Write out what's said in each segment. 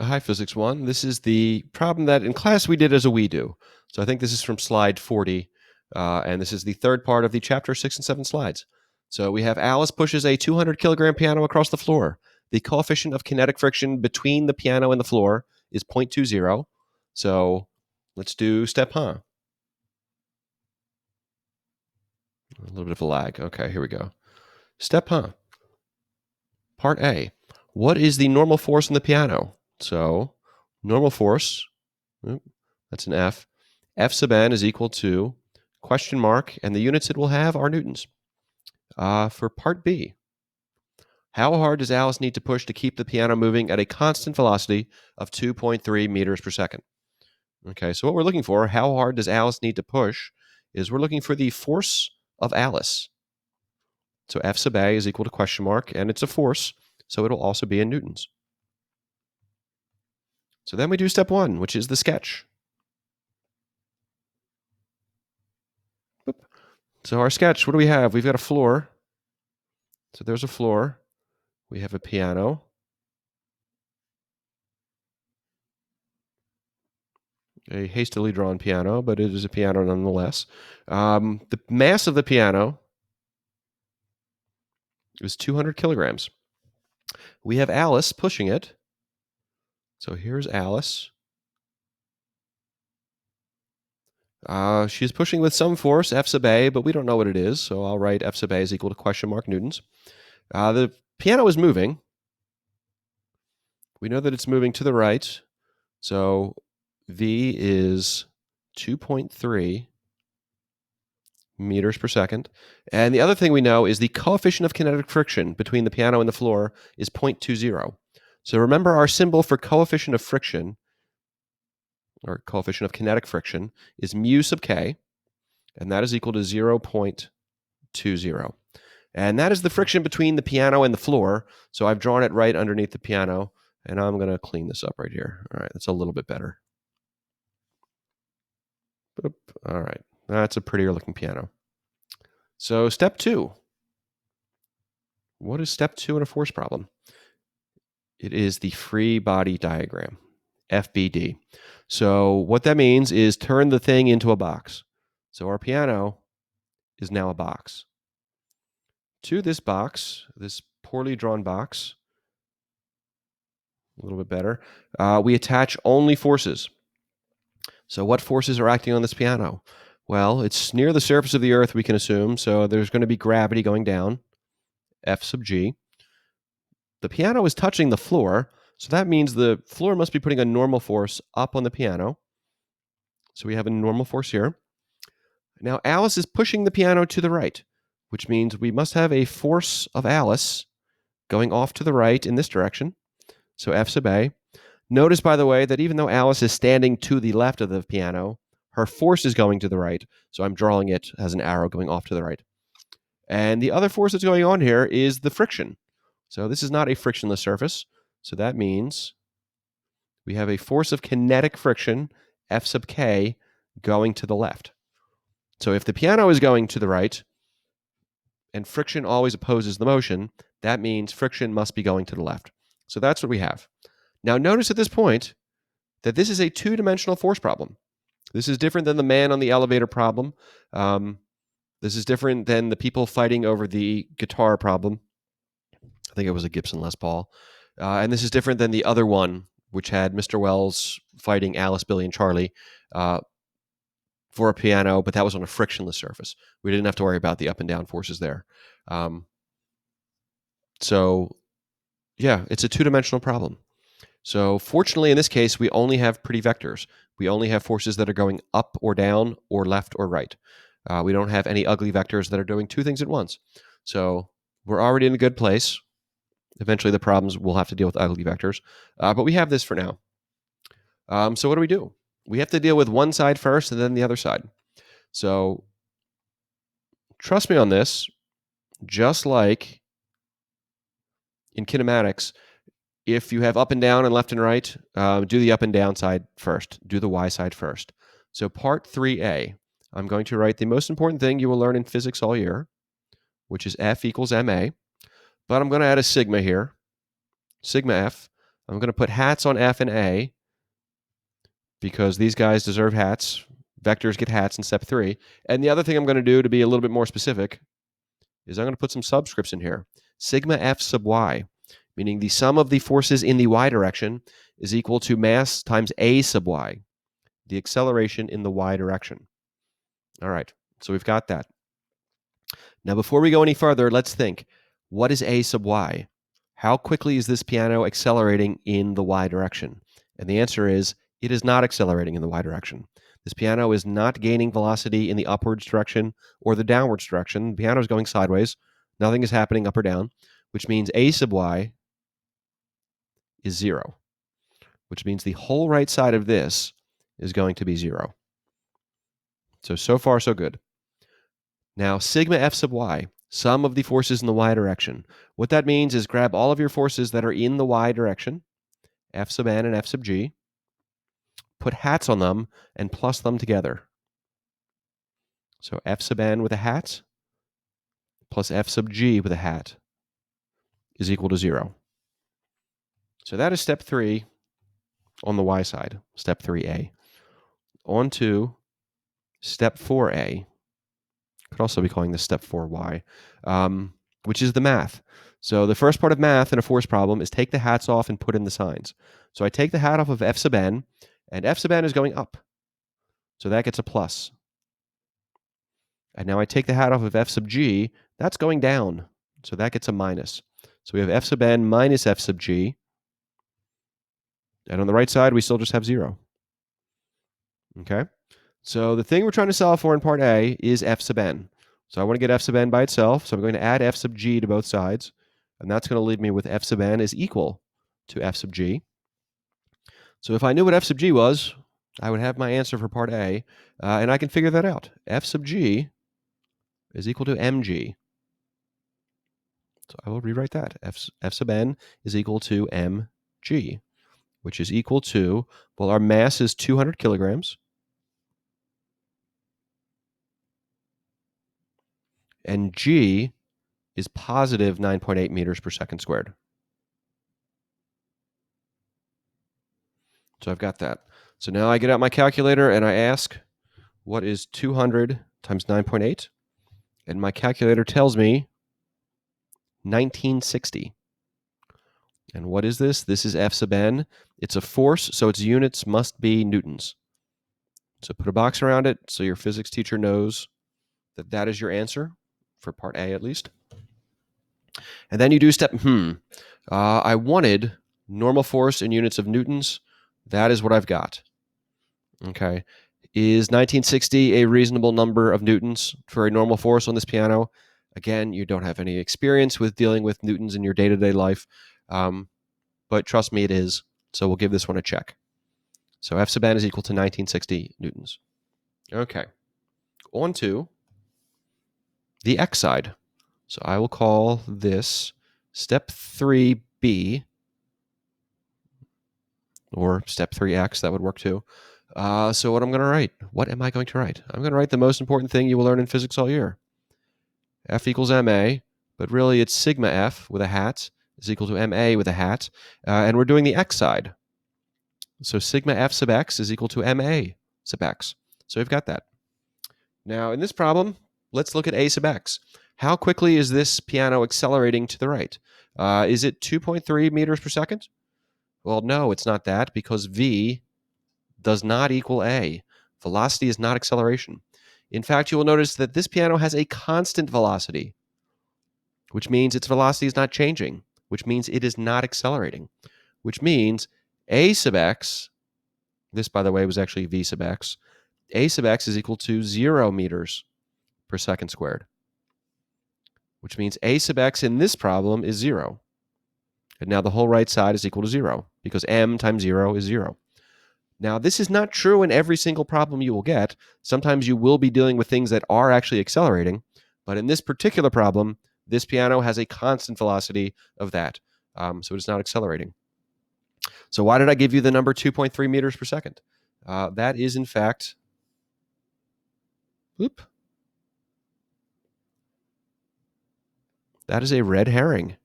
Hi, Physics 1. This is the problem that in class we did as a we do. So I think this is from slide 40, and this is the third part of the chapter 6 and 7 slides. So we have Alice pushes a 200 kilogram piano across the floor. The coefficient of kinetic friction between the piano and the floor is 0.20. So let's do step, huh? A little bit of a lag. Okay, here we go. Step, huh? Part A. What is the normal force on the piano? So normal force, that's an F. F sub n is equal to question mark, and the units it will have are newtons. For part B, how hard does Alice need to push to keep the piano moving at a constant velocity of 2.3 meters per second? Okay, so what we're looking for, how hard does Alice need to push, is we're looking for the force of Alice. So F sub A is equal to question mark, and it's a force, so it'll also be in newtons. So then we do step 1, which is the sketch. So our sketch, what do we have? We've got a floor. So there's a floor. We have a piano. A hastily drawn piano, but it is a piano nonetheless. The mass of the piano is 200 kilograms. We have Alice pushing it. So here's Alice. She's pushing with some force, F sub A, but we don't know what it is, so I'll write F sub A is equal to question mark newtons. The piano is moving. We know that it's moving to the right, so V is 2.3 meters per second. And the other thing we know is the coefficient of kinetic friction between the piano and the floor is 0.20. So remember our symbol for coefficient of friction, or coefficient of kinetic friction, is mu sub k, and that is equal to 0.20. And that is the friction between the piano and the floor. So I've drawn it right underneath the piano, and I'm going to clean this up right here. All right, that's a little bit better. Boop. All right, that's a prettier looking piano. So step 2. What is step 2 in a force problem? It is the free body diagram, FBD. So what that means is turn the thing into a box. So our piano is now a box. To this box, this poorly drawn box, a little bit better, we attach only forces. So what forces are acting on this piano? Well, it's near the surface of the earth, we can assume, so there's going to be gravity going down, F sub g. The piano is touching the floor, so that means the floor must be putting a normal force up on the piano. So we have a normal force here. Now Alice is pushing the piano to the right, which means we must have a force of Alice going off to the right in this direction. So F sub A. Notice, by the way, that even though Alice is standing to the left of the piano, her force is going to the right. So I'm drawing it as an arrow going off to the right. And the other force that's going on here is the friction. So this is not a frictionless surface. So that means we have a force of kinetic friction, F sub k, going to the left. So if the piano is going to the right, and friction always opposes the motion, that means friction must be going to the left. So that's what we have. Now notice at this point that this is a two-dimensional force problem. This is different than the man on the elevator problem. This is different than the people fighting over the guitar problem. I think it was a Gibson Les Paul. And this is different than the other one, which had Mr. Wells fighting Alice, Billy, and Charlie for a piano, but that was on a frictionless surface. We didn't have to worry about the up and down forces there. So, yeah, it's a two-dimensional problem. So fortunately, in this case, we only have pretty vectors. We only have forces that are going up or down or left or right. We don't have any ugly vectors that are doing two things at once. So we're already in a good place. Eventually, the problems will have to deal with ugly vectors. But we have this for now. So what do? We have to deal with one side first and then the other side. So trust me on this, just like in kinematics, if you have up and down and left and right, do the up and down side first. Do the y side first. So part 3a, I'm going to write the most important thing you will learn in physics all year, which is F equals ma. But I'm going to add a sigma here, sigma F. I'm going to put hats on F and A because these guys deserve hats. Vectors get hats in step 3. And the other thing I'm going to do to be a little bit more specific is I'm going to put some subscripts in here. Sigma F sub y, meaning the sum of the forces in the y direction is equal to mass times A sub y, the acceleration in the y direction. All right, so we've got that. Now, before we go any further, let's think. What is A sub y? How quickly is this piano accelerating in the y direction? And the answer is, it is not accelerating in the y direction. This piano is not gaining velocity in the upwards direction or the downwards direction. The piano is going sideways. Nothing is happening up or down, which means A sub y is 0, which means the whole right side of this is going to be 0. So far, so good. Now, sigma F sub y, sum of the forces in the y direction. What that means is grab all of your forces that are in the y direction, F sub n and F sub g, put hats on them, and plus them together. So F sub n with a hat plus F sub g with a hat is equal to 0. So that is step 3 on the y side, step 3a. On to step 4a. Could also be calling this step 4y, which is the math. So the first part of math in a force problem is take the hats off and put in the signs. So I take the hat off of F sub n, and F sub n is going up. So that gets a plus. And now I take the hat off of F sub g, that's going down. So that gets a minus. So we have F sub n minus F sub g. And on the right side, we still just have 0. Okay? So the thing we're trying to solve for in part A is F sub n. So I want to get F sub n by itself. So I'm going to add F sub g to both sides. And that's going to leave me with F sub n is equal to F sub g. So if I knew what F sub g was, I would have my answer for part A. And I can figure that out. F sub g is equal to mg. So I will rewrite that. F sub n is equal to mg, which is equal to, well, our mass is 200 kilograms. And g is positive 9.8 meters per second squared. So I've got that. So now I get out my calculator and I ask, what is 200 times 9.8? And my calculator tells me 1960. And what is this? This is F sub n. It's a force, so its units must be newtons. So put a box around it so your physics teacher knows that that is your answer, for part A at least. And then you do step, I wanted normal force in units of newtons. That is what I've got. Okay. Is 1960 a reasonable number of newtons for a normal force on this piano? Again, you don't have any experience with dealing with newtons in your day-to-day life, but trust me, it is. So we'll give this one a check. So F sub n is equal to 1960 newtons. Okay. On to the x side. So I will call this step 3b, or step 3x, that would work too. So what I'm going to write? What am I going to write? I'm going to write the most important thing you will learn in physics all year. F equals ma, but really it's sigma F with a hat is equal to ma with a hat, and we're doing the x side. So sigma F sub x is equal to ma sub x. So we've got that. Now in this problem, let's look at a sub x. How quickly is this piano accelerating to the right? Is it 2.3 meters per second? Well, no, it's not that, because v does not equal a. Velocity is not acceleration. In fact, you will notice that this piano has a constant velocity, which means its velocity is not changing, which means it is not accelerating, which means a sub x, this, by the way, was actually v sub x, a sub x is equal to 0 meters per second squared, which means a sub x in this problem is 0. And now the whole right side is equal to 0, because m times 0 is 0. Now, this is not true in every single problem you will get. Sometimes you will be dealing with things that are actually accelerating, but in this particular problem, this piano has a constant velocity of that, so it's not accelerating. So why did I give you the number 2.3 meters per second? That is, in fact, that is a red herring.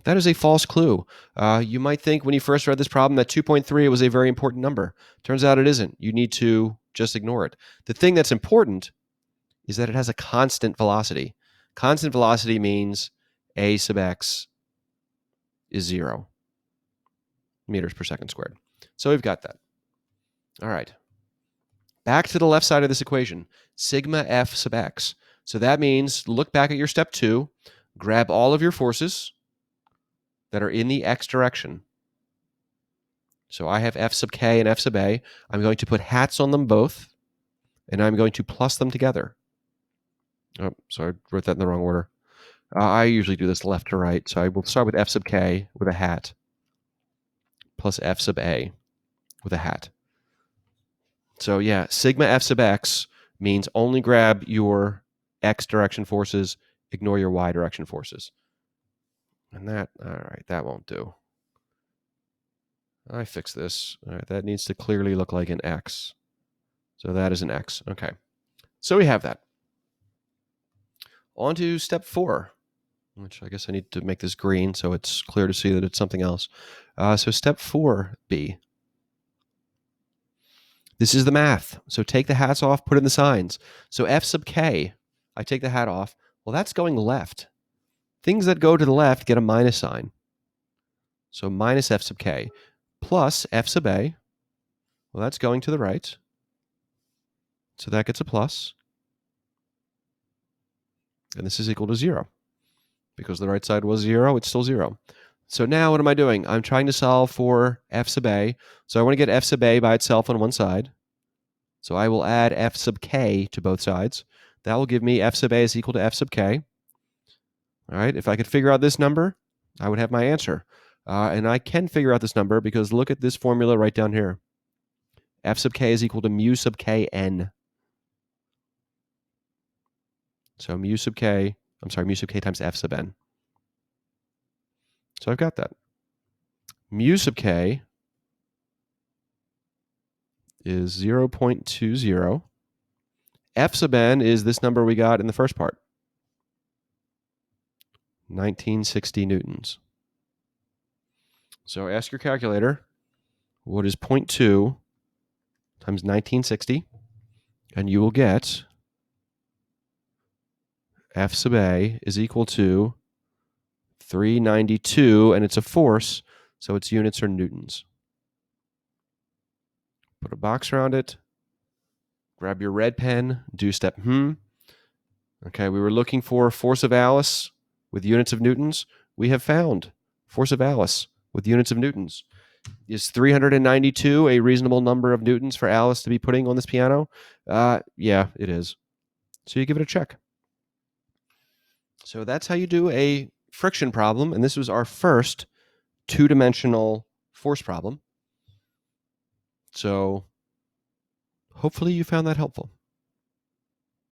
That is a false clue. You might think when you first read this problem that 2.3 was a very important number. Turns out it isn't. You need to just ignore it. The thing that's important is that it has a constant velocity. Constant velocity means a sub x is 0 meters per second squared. So we've got that. All right. Back to the left side of this equation, sigma f sub x. So that means look back at your step 2, grab all of your forces that are in the x direction. So I have f sub k and f sub a. I'm going to put hats on them both, and I'm going to plus them together. Oh, sorry, I wrote that in the wrong order. I usually do this left to right, so I will start with f sub k with a hat plus f sub a with a hat. So yeah, sigma f sub x means only grab your x direction forces, ignore your y direction forces. And that, all right, that won't do. I fixed this. All right, that needs to clearly look like an x. So that is an x. Okay. So we have that. On to step 4, which I guess I need to make this green so it's clear to see that it's something else. So step 4b. This is the math. So take the hats off, put in the signs. So f sub k, I take the hat off. Well, that's going left. Things that go to the left get a minus sign. So minus f sub k plus f sub a. Well, that's going to the right. So that gets a plus. And this is equal to 0. Because the right side was 0, it's still 0. So now what am I doing? I'm trying to solve for f sub a. So I want to get f sub a by itself on one side. So I will add f sub k to both sides. That will give me f sub a is equal to f sub k. All right, if I could figure out this number, I would have my answer. And I can figure out this number because look at this formula right down here. F sub k is equal to mu sub k n. So mu sub k times f sub n. So I've got that. Mu sub k is 0.20. F sub n is this number we got in the first part. 1960 newtons. So ask your calculator, what is 0.2 times 1960? And you will get F sub a is equal to 392, and it's a force, so its units are newtons. Put a box around it. Grab your red pen. Do step Okay, we were looking for force of Alice with units of newtons. We have found force of Alice with units of newtons. Is 392 a reasonable number of newtons for Alice to be putting on this piano? Yeah, it is. So you give it a check. So that's how you do a friction problem, and this was our first two-dimensional force problem. So hopefully you found that helpful.